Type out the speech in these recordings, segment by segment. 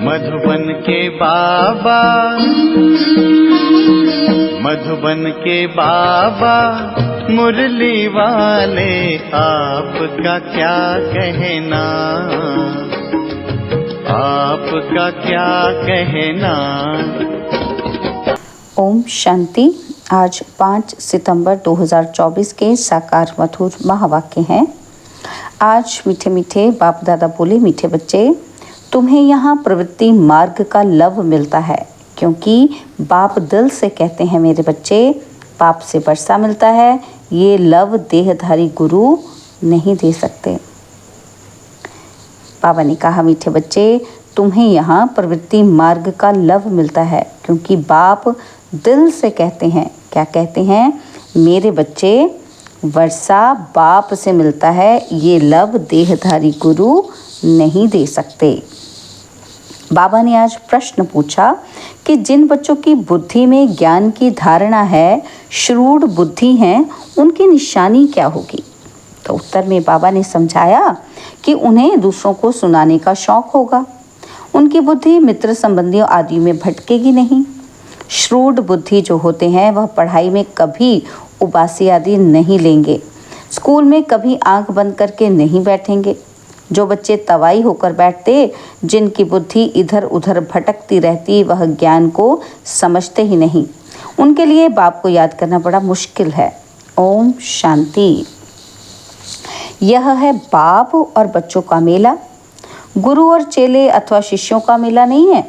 मधुबन के बाबा, मधुबन के बाबा मुरली वाले, आपका क्या कहना, आपका क्या कहना। ओम शांति। आज 5 सितंबर 2024 के साकार मधुर महावाक्य हैं। आज मीठे मीठे बाप दादा बोले, मीठे बच्चे, तुम्हें यहाँ प्रवृत्ति मार्ग का लव मिलता है, क्योंकि बाप दिल से कहते हैं मेरे बच्चे, पाप से वर्षा मिलता है, ये लव देहधारी गुरु नहीं दे सकते। बाबा ने कहा, मीठे बच्चे, तुम्हें यहाँ प्रवृत्ति मार्ग का लव मिलता है, क्योंकि बाप दिल से कहते हैं, क्या कहते हैं, मेरे बच्चे, वर्षा बाप से मिलता है, ये लव देहधारी गुरु नहीं दे सकते। बाबा ने आज प्रश्न पूछा कि जिन बच्चों की बुद्धि में ज्ञान की धारणा है, श्रूड बुद्धि हैं, उनकी निशानी क्या होगी। तो उत्तर में बाबा ने समझाया कि उन्हें दूसरों को सुनाने का शौक होगा, उनकी बुद्धि मित्र संबंधियों आदि में भटकेगी नहीं। श्रूड बुद्धि जो होते हैं वह पढ़ाई में कभी उबासी आदि नहीं लेंगे, स्कूल में कभी आंख बंद करके नहीं बैठेंगे। जो बच्चे तवाई होकर बैठते, जिनकी बुद्धि इधर उधर भटकती रहती, वह ज्ञान को समझते ही नहीं। उनके लिए बाप को याद करना बड़ा मुश्किल है। ओम शांति। यह है बाप और बच्चों का मेला, गुरु और चेले अथवा शिष्यों का मेला नहीं है।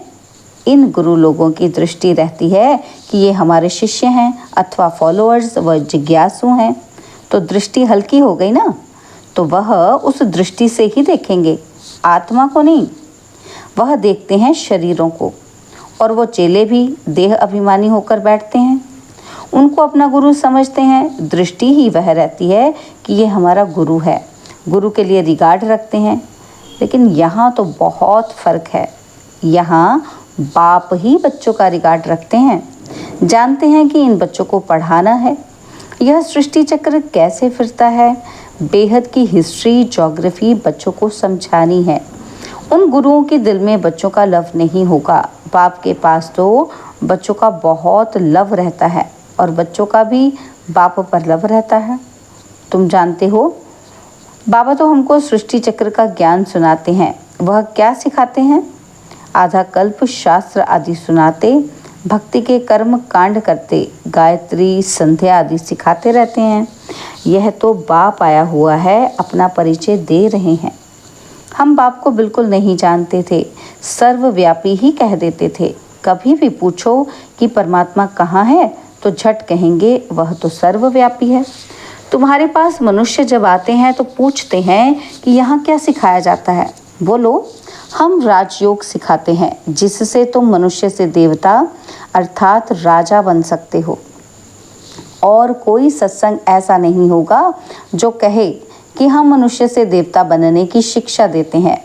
इन गुरु लोगों की दृष्टि रहती है कि ये हमारे शिष्य हैं अथवा फॉलोअर्स व जिज्ञासु हैं, तो दृष्टि हल्की हो गई ना, तो वह उस दृष्टि से ही देखेंगे, आत्मा को नहीं। वह देखते हैं शरीरों को, और वो चेले भी देह अभिमानी होकर बैठते हैं, उनको अपना गुरु समझते हैं। दृष्टि ही वह रहती है कि ये हमारा गुरु है, गुरु के लिए रिगार्ड रखते हैं। लेकिन यहाँ तो बहुत फर्क है। यहाँ बाप ही बच्चों का रिगार्ड रखते हैं, जानते हैं कि इन बच्चों को पढ़ाना है। यह सृष्टि चक्र कैसे फिरता है, बेहद की हिस्ट्री ज्योग्राफी बच्चों को समझानी है। उन गुरुओं के दिल में बच्चों का लव नहीं होगा। बाप के पास तो बच्चों का बहुत लव रहता है, और बच्चों का भी बाप पर लव रहता है। तुम जानते हो, बाबा तो हमको सृष्टि चक्र का ज्ञान सुनाते हैं। वह क्या सिखाते हैं? आधा कल्प शास्त्र आदि सुनाते, भक्ति के कर्म कांड करते, गायत्री संध्या आदि सिखाते रहते हैं। यह तो बाप आया हुआ है, अपना परिचय दे रहे हैं। हम बाप को बिल्कुल नहीं जानते थे, सर्वव्यापी ही कह देते थे। कभी भी पूछो कि परमात्मा कहाँ है, तो झट कहेंगे वह तो सर्वव्यापी है। तुम्हारे पास मनुष्य जब आते हैं तो पूछते हैं कि यहाँ क्या सिखाया जाता है। बोलो, हम राजयोग सिखाते हैं, जिससे तुम मनुष्य से देवता अर्थात राजा बन सकते हो। और कोई सत्संग ऐसा नहीं होगा जो कहे कि हम मनुष्य से देवता बनने की शिक्षा देते हैं।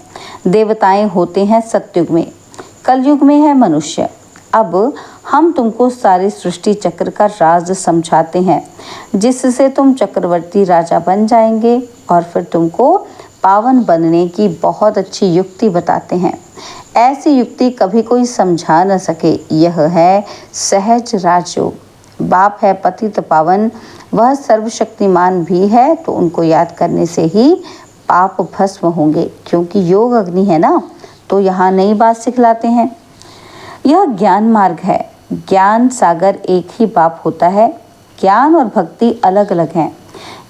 देवताएं होते हैं सतयुग में, कलयुग में है मनुष्य। अब हम तुमको सारे सृष्टि चक्र का राज समझाते हैं, जिससे तुम चक्रवर्ती राजा बन जाएंगे, और फिर तुमको पावन बनने की बहुत अच्छी युक्ति बताते हैं। ऐसी युक्ति कभी कोई समझा न सके। यह है सहज राजयोग। बाप है पतित पावन, वह सर्वशक्तिमान भी है, तो उनको याद करने से ही पाप भस्म होंगे, क्योंकि योग अग्नि है ना, तो यहाँ नई बात सिखलाते हैं। यह ज्ञान मार्ग है। ज्ञान सागर एक ही बाप होता है, ज्ञान और भक्ति अलग अलग हैं।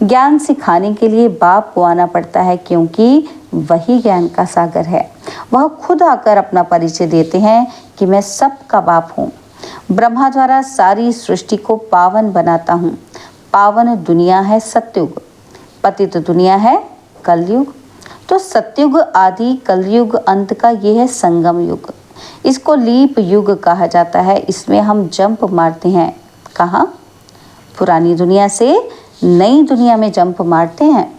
ज्ञान सिखाने के लिए बाप को आना पड़ता है, क्योंकि वही ज्ञान का सागर है। वह खुद आकर अपना परिचय देते हैं कि मैं सबका बाप हूँ। ब्रह्मा द्वारा सारी सृष्टि को पावन बनाता हूँ। पावन दुनिया है सतयुग, पतित दुनिया है कलयुग। तो सतयुग आदि, कलयुग अंत का ये है संगम युग। इसको लीप युग कहा जाता है। इसमें हम जंप मारते हैं। कहाँ? पुरानी दुनिया से नई दुनिया में जंप मारते हैं।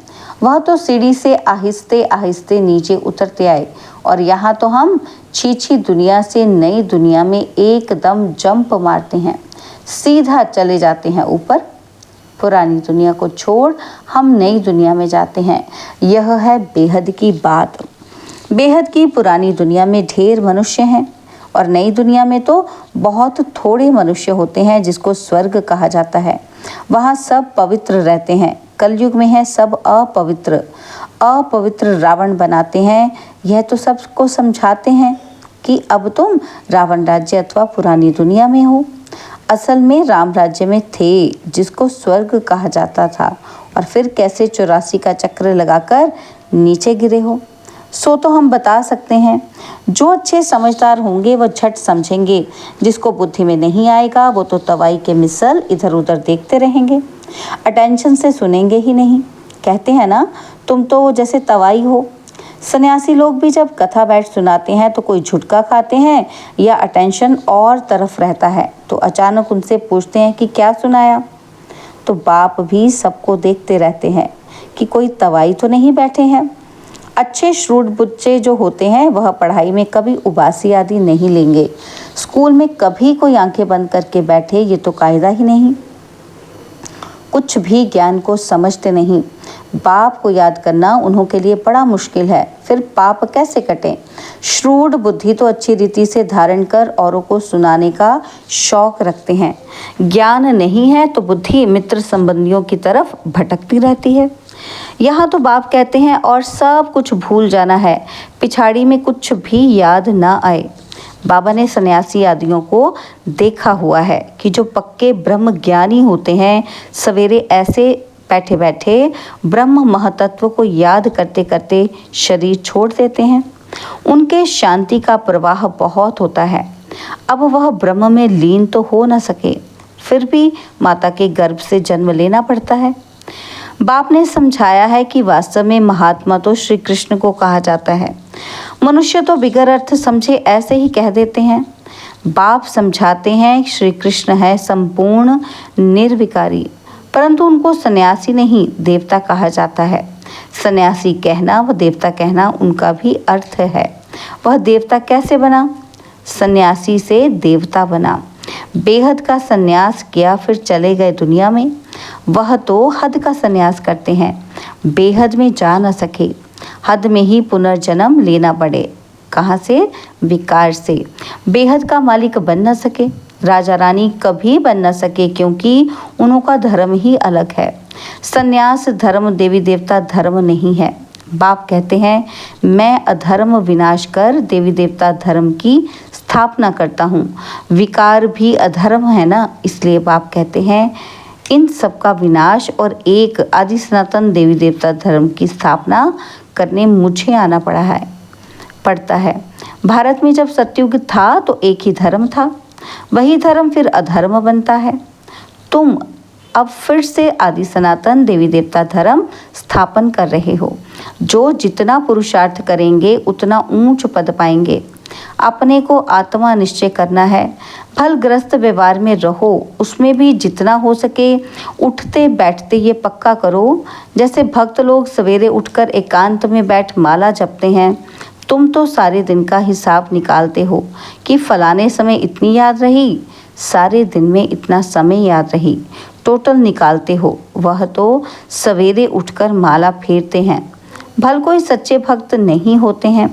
वह तो सीढ़ी से आहिस्ते आहिस्ते नीचे उतरते आए, और यहाँ तो हम छीछी दुनिया से नई दुनिया में एकदम जंप मारते हैं, सीधा चले जाते हैं ऊपर। पुरानी दुनिया को छोड़ हम नई दुनिया में जाते हैं। यह है बेहद की बात। बेहद की पुरानी दुनिया में ढेर मनुष्य हैं और नई दुनिया में तो बहुत थोड़े मनुष्य होते हैं जिसको स्वर्ग कहा जाता है। वहाँ सब पवित्र रहते हैं। कलयुग में है सब अपवित्र। अपवित्र रावण बनाते हैं। यह तो सबको समझाते हैं कि अब तुम रावण राज्य अथवा पुरानी दुनिया में हो। असल में राम राज्य में थे जिसको स्वर्ग कहा जाता था, और फिर कैसे 84 का चक्र लगाकर नीचे गिरे हो। सो तो हम बता सकते हैं। जो अच्छे समझदार होंगे वो झट समझेंगे, जिसको बुद्धि में नहीं आएगा वो तो तवाई के मिसल इधर उधर देखते रहेंगे, अटेंशन से सुनेंगे ही नहीं। कहते हैं ना, तुम तो जैसे तवाई हो। सन्यासी लोग भी जब कथा बैठ सुनाते हैं तो कोई झुटका खाते हैं या अटेंशन और तरफ रहता है, तो अचानक उनसे पूछते हैं कि क्या सुनाया। तो बाप भी सबको देखते रहते हैं कि कोई तवाई तो नहीं बैठे हैं। अच्छे श्रूड बच्चे जो होते हैं वह पढ़ाई में कभी उबासी आदि नहीं लेंगे। स्कूल में कभी कोई आंखें बंद करके बैठे ये तो कायदा ही नहीं। कुछ भी ज्ञान को समझते नहीं। बाप को याद करना उन्हों के लिए बड़ा मुश्किल है, फिर पाप कैसे कटें। श्रूड बुद्धि तो अच्छी रीति से धारण कर औरों को सुनाने का शौक रखते हैं। ज्ञान नहीं है तो बुद्धि मित्र संबंधियों की तरफ भटकती रहती है। यहाँ तो बाप कहते हैं और सब कुछ भूल जाना है, पिछाड़ी में कुछ भी याद ना आए। बाबा ने सन्यासी आदियों को देखा हुआ है कि जो पक्के ब्रह्म ज्ञानी होते हैं सवेरे ऐसे बैठे बैठे ब्रह्म महतत्व को याद करते करते शरीर छोड़ देते हैं। उनके शांति का प्रवाह बहुत होता है। अब वह ब्रह्म में लीन तो हो न सके, फिर भी माता के गर्भ से जन्म लेना पड़ता है। बाप ने समझाया है कि वास्तव में महात्मा तो श्री कृष्ण को कहा जाता है। मनुष्य तो बिगर अर्थ समझे ऐसे ही कह देते हैं। बाप समझाते हैं श्री कृष्ण है संपूर्ण निर्विकारी, परंतु उनको सन्यासी नहीं देवता कहा जाता है। सन्यासी कहना व देवता कहना उनका भी अर्थ है। वह देवता कैसे बना? सन्यासी से देवता बना। बेहद का सन्यास किया फिर चले गए दुनिया में। वह तो हद का सन्यास करते हैं, बेहद में जा न सके, हद में ही पुनर्जन्म लेना पड़े। कहाँ से? विकार से। बेहद का मालिक बन न सके, राजा रानी कभी बन न सके, क्योंकि उनका धर्म ही अलग है। सन्यास धर्म देवी देवता धर्म नहीं है। बाप कहते हैं मैं अधर्म विनाश कर देवी देवता धर्म की स्थापना करता हूँ। विकार भी अधर्म है ना, इसलिए बाप कहते हैं इन सब का विनाश और एक आदि सनातन देवी देवता धर्म की स्थापना करने मुझे आना पड़ता है। भारत में जब सतयुग था तो एक ही धर्म था, वही धर्म फिर अधर्म बनता है। तुम अब फिर से आदि सनातन देवी देवता धर्म स्थापन कर रहे हो। जो जितना पुरुषार्थ करेंगे उतना ऊंच पद पाएंगे। अपने को आत्मा निश्चय करना है। फलग्रस्त व्यवहार में रहो, उसमें भी जितना हो सके उठते बैठते ये पक्का करो। जैसे भक्त लोग सवेरे उठकर एकांत में बैठ माला जपते हैं, तुम तो सारे दिन का हिसाब निकालते हो कि फलाने समय इतनी याद रही, सारे दिन में इतना समय याद रही, टोटल निकालते हो। वह तो सवेरे उठकर माला फेरते हैं। भल कोई सच्चे भक्त नहीं होते हैं।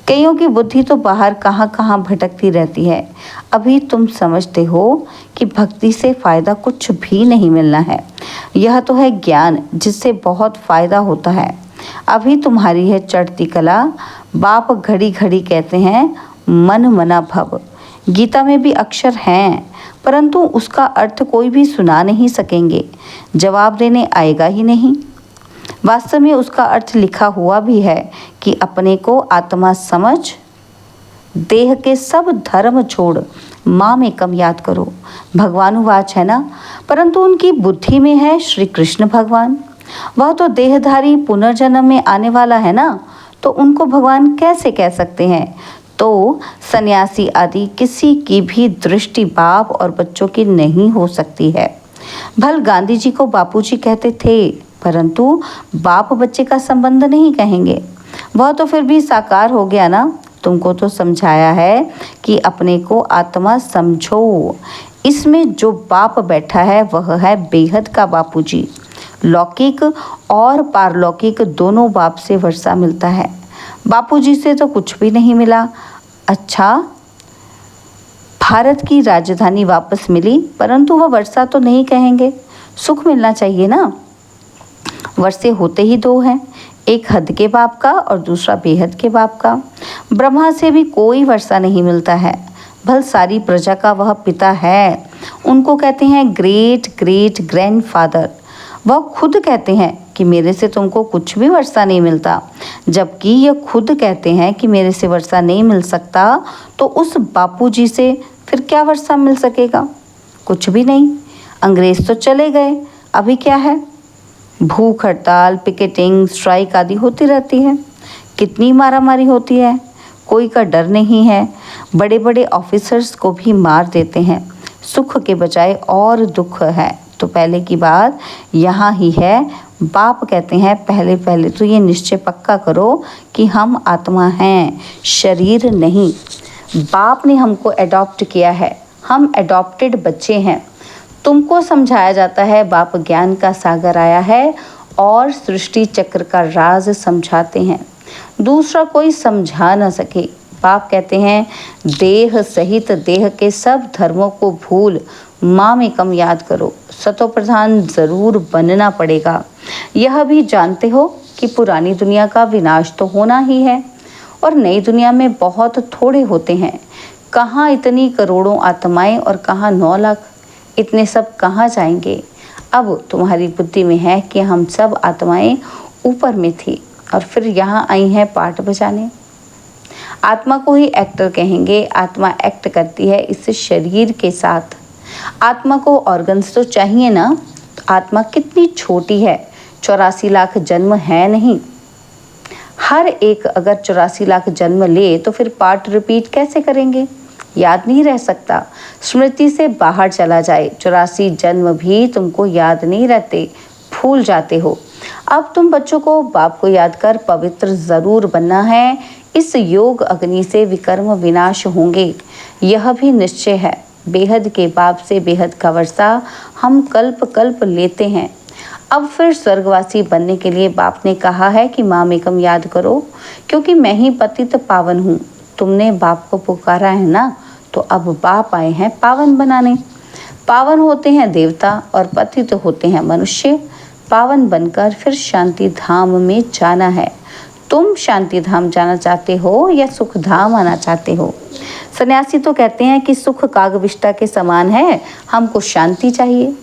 कईयों की बुद्धि तो बाहर कहाँ कहाँ भटकती रहती है। अभी तुम समझते हो कि भक्ति से फ़ायदा कुछ भी नहीं मिलना है। यह तो है ज्ञान जिससे बहुत फ़ायदा होता है। अभी तुम्हारी है चढ़ती कला। बाप घड़ी घड़ी कहते हैं मन मना भव। गीता में भी अक्षर हैं, परंतु उसका अर्थ कोई भी सुना नहीं सकेंगे, जवाब देने आएगा ही नहीं। वास्तव में उसका अर्थ लिखा हुआ भी है कि अपने को आत्मा समझ, देह के सब धर्म छोड़, माँ में कम याद करो। भगवानुवाच है ना, परंतु उनकी बुद्धि में है श्री कृष्ण भगवान। वह तो देहधारी पुनर्जन्म में आने वाला है ना, तो उनको भगवान कैसे कह सकते हैं। तो सन्यासी आदि किसी की भी दृष्टि बाप और बच्चों की नहीं हो सकती है। भल गांधी जी को बापूजी कहते थे, परंतु बाप बच्चे का संबंध नहीं कहेंगे। वह तो फिर भी साकार हो गया ना। तुमको तो समझाया है कि अपने को आत्मा समझो। इसमें जो बाप बैठा है वह है बेहद का बापूजी। लौकिक और पारलौकिक दोनों बाप से वर्षा मिलता है। बापूजी से तो कुछ भी नहीं मिला। अच्छा, भारत की राजधानी वापस मिली, परंतु वह वर्षा तो नहीं कहेंगे, सुख मिलना चाहिए ना। वर्षे होते ही दो हैं, एक हद के बाप का और दूसरा बेहद के बाप का। ब्रह्मा से भी कोई वर्षा नहीं मिलता है, भल सारी प्रजा का वह पिता है। उनको कहते हैं ग्रेट ग्रेट ग्रैंडफादर। वह खुद कहते हैं कि मेरे से तुमको कुछ भी वर्षा नहीं मिलता, जबकि यह खुद कहते हैं कि मेरे से वर्षा नहीं मिल सकता, तो उस बापूजी से फिर क्या वर्षा मिल सकेगा? कुछ भी नहीं। अंग्रेज तो चले गए, अभी क्या है? भूख हड़ताल, पिकेटिंग, स्ट्राइक आदि होती रहती है। कितनी मारामारी होती है, कोई का डर नहीं है। बड़े बड़े ऑफिसर्स को भी मार देते हैं। सुख के बजाय और दुख है। तो पहले की बात यहाँ ही है। बाप कहते हैं पहले तो ये निश्चय पक्का करो कि हम आत्मा हैं, शरीर नहीं। बाप ने हमको एडॉप्ट किया है, हम एडॉप्टेड बच्चे हैं। तुमको समझाया जाता है बाप ज्ञान का सागर आया है और सृष्टि चक्र का राज समझाते हैं, दूसरा कोई समझा न सके। बाप कहते हैं देह सहित देह के सब धर्मों को भूल माम एकम याद करो। सतो प्रधान जरूर बनना पड़ेगा। यह भी जानते हो कि पुरानी दुनिया का विनाश तो होना ही है और नई दुनिया में बहुत थोड़े होते हैं। कहाँ इतनी करोड़ों आत्माएं और कहाँ 9 लाख। इतने सब कहाँ जाएंगे? अब तुम्हारी बुद्धि में है कि हम सब आत्माएं ऊपर में थी और फिर यहाँ आई हैं पार्ट बजाने। आत्मा को ही एक्टर कहेंगे। आत्मा एक्ट करती है इस शरीर के साथ। आत्मा को ऑर्गन्स तो चाहिए ना। आत्मा कितनी छोटी है, 84 लाख जन्म है नहीं। हर एक अगर 84 लाख जन्म ले तो फिर पार्ट रिपीट कैसे करेंगे? याद नहीं रह सकता। स्मृति से बाहर चला जाए, 84 जन्म भी तुमको याद नहीं रहते, भूल जाते हो। अब तुम बच्चों को बाप को याद कर पवित्र जरूर बनना है। इस योग अग्नि से विकर्म विनाश होंगे, यह भी निश्चय है। बेहद के बाप से बेहद का वर्षा हम कल्प कल्प लेते हैं। अब फिर स्वर्गवासी बनने के लिए बाप ने कहा है कि माम एकम याद करो, क्योंकि मैं ही पतित पावन हूँ। तुमने बाप को पुकारा है ना, तो अब बाप आए हैं पावन बनाने। पावन होते हैं देवता और पतित होते हैं मनुष्य। पावन बनकर फिर शांति धाम में जाना है। तुम शांति धाम जाना चाहते हो या सुख धाम आना चाहते हो? सन्यासी तो कहते हैं कि सुख कागविष्टा के समान है, हमको शांति चाहिए।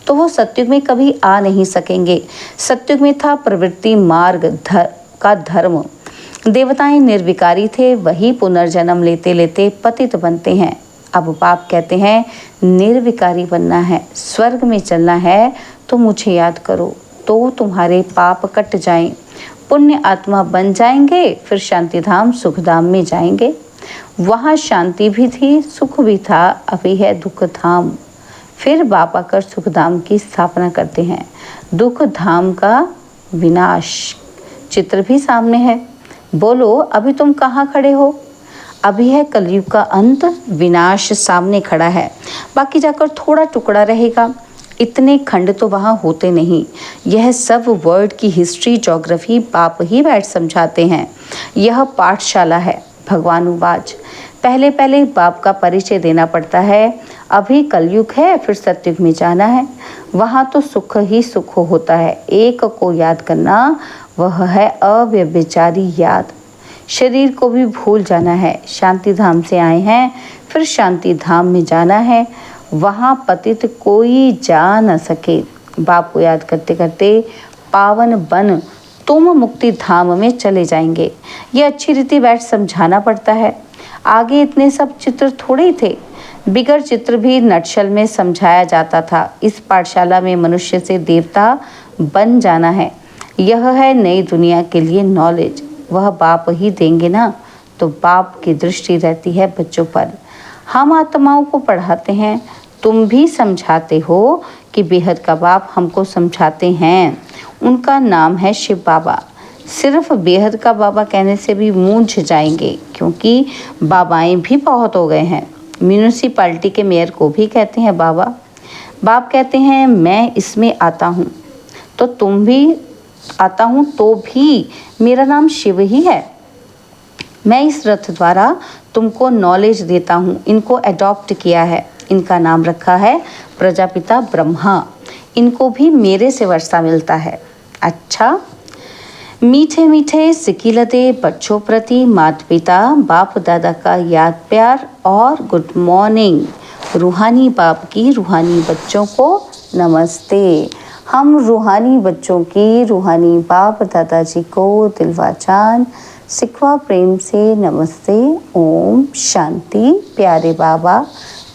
तो वो सत्युग में कभी आ नहीं सकेंगे। सत्युग में था प्रवृत्ति मार्ग का धर्म। देवताएं निर्विकारी थे, वही पुनर्जन्म लेते लेते पतित बनते हैं। अब बाप कहते हैं निर्विकारी बनना है, स्वर्ग में चलना है, तो मुझे याद करो, तो तुम्हारे पाप कट जाएं, पुण्य आत्मा बन जाएंगे, फिर शांति धाम सुख धाम में जाएंगे। वहाँ शांति भी थी, सुख भी था, अभी है दुख धाम। फिर बाप आकर सुख धाम की स्थापना करते हैं। दुख धाम का विनाश चित्र भी सामने है। बोलो अभी तुम कहाँ खड़े हो? अभी है कलयुग का अंत, विनाश सामने खड़ा है, बाकी जाकर थोड़ा टुकड़ा रहेगा। इतने खंड तो वहाँ होते नहीं। यह सब वर्ड की हिस्ट्री ज्योग्राफी बाप ही बैठ समझाते हैं। यह पाठशाला है। भगवान उवाच, पहले पहले बाप का परिचय देना पड़ता है। अभी कलयुग है, फिर सतयुग में जाना है। वहाँ तो सुख ही सुख होता है। एक को याद करना, वह है अव्यभिचारी याद। शरीर को भी भूल जाना है। शांति धाम से आए हैं, फिर शांति धाम में जाना है। वहाँ पतित कोई जा न सके। बाप को याद करते करते पावन बन तुम मुक्ति धाम में चले जाएंगे। ये अच्छी रीति बैठ समझाना पड़ता है। आगे इतने सब चित्र थोड़े ही थे। बिगर चित्र भी नटशल में समझाया जाता था। इस पाठशाला में मनुष्य से देवता बन जाना है। यह है नई दुनिया के लिए नॉलेज। वह बाप ही देंगे ना, तो बाप की दृष्टि रहती है बच्चों पर। हम आत्माओं को पढ़ाते हैं, तुम भी समझाते हो कि बेहद का बाप हमको समझाते हैं। उनका नाम है शिव बाबा। सिर्फ बेहद का बाबा कहने से भी मूंझ जाएंगे, क्योंकि बाबाएं भी बहुत हो गए हैं। म्यूनिसिपैलिटी के मेयर को भी कहते हैं बाबा। बाप कहते हैं मैं इसमें आता हूँ, तो तुम भी आता हूँ, तो भी मेरा नाम शिव ही है। मैं इस रथ द्वारा तुमको नॉलेज देता हूँ। इनको अडॉप्ट किया है, इनका नाम रखा है प्रजापिता ब्रह्मा। इनको भी मेरे से वर्षा मिलता है। अच्छा, मीठे मीठे सिकिलते बच्चों प्रति माता पिता बाप दादा का याद प्यार और गुड मॉर्निंग। रूहानी बाप की रूहानी बच्चों को नमस्ते। हम रूहानी बच्चों की रूहानी बाप दादाजी को दिलवा जान सिखवा प्रेम से नमस्ते। ओम शांति। प्यारे बाबा,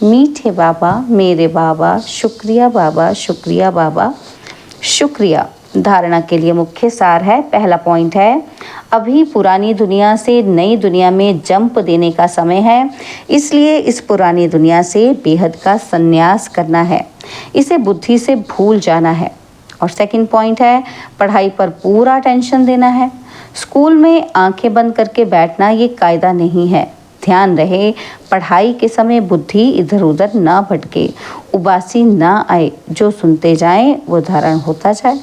मीठे बाबा, मेरे बाबा, शुक्रिया बाबा, शुक्रिया बाबा, शुक्रिया। धारणा के लिए मुख्य सार है। पहला पॉइंट है, अभी पुरानी दुनिया से नई दुनिया में जंप देने का समय है, इसलिए इस पुरानी दुनिया से बेहद का संन्यास करना है, इसे बुद्धि से भूल जाना है। और सेकंड पॉइंट है, पढ़ाई पर पूरा टेंशन देना है। स्कूल में आंखें बंद करके बैठना ये कायदा नहीं है। ध्यान रहे पढ़ाई के समय बुद्धि इधर उधर ना भटके, उबासी ना आए, जो सुनते जाएं वो धारण होता जाए।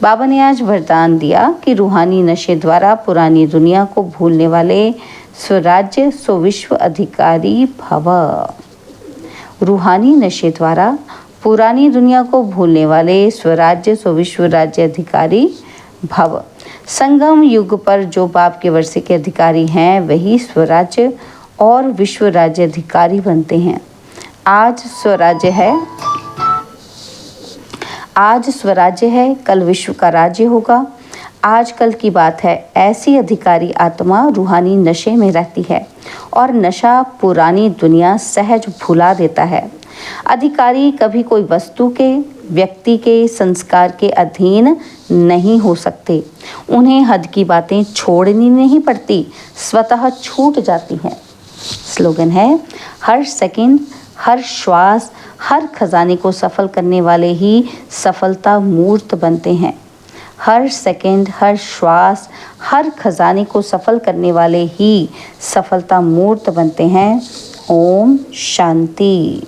बाबा ने आज वरदान दिया कि रूहानी नशे द्वारा पुरानी दुनिया को भूलने वाले स्वराज्य स्वविश्व अधिकारी भव। रूहानी नशे द्वारा पुरानी दुनिया को भूलने वाले स्वराज्य स्वविश्व राज्य अधिकारी भव। संगम युग पर जो बाप के वर्षे के अधिकारी हैं वही स्वराज्य और विश्व राज्य अधिकारी बनते हैं। आज स्वराज्य है, कल विश्व का राज्य होगा। आजकल की बात है, ऐसी अधिकारी आत्मा रूहानी नशे में रहती है और नशा पुरानी दुनिया सहज भुला देता है। अधिकारी कभी कोई वस्तु के, व्यक्ति के संस्कार के अधीन नहीं हो सकते। उन्हें हद की बातें छोड़नी नहीं पड़ती, स्वतः छूट जाती हैं। स्लोगन है, हर सेकंड, हर श्वास, हर खजाने को सफल करने वाले ही सफलता मूर्त बनते हैं। हर सेकंड, हर श्वास, हर खजाने को सफल करने वाले ही सफलता मूर्त बनते हैं। ओम शांति।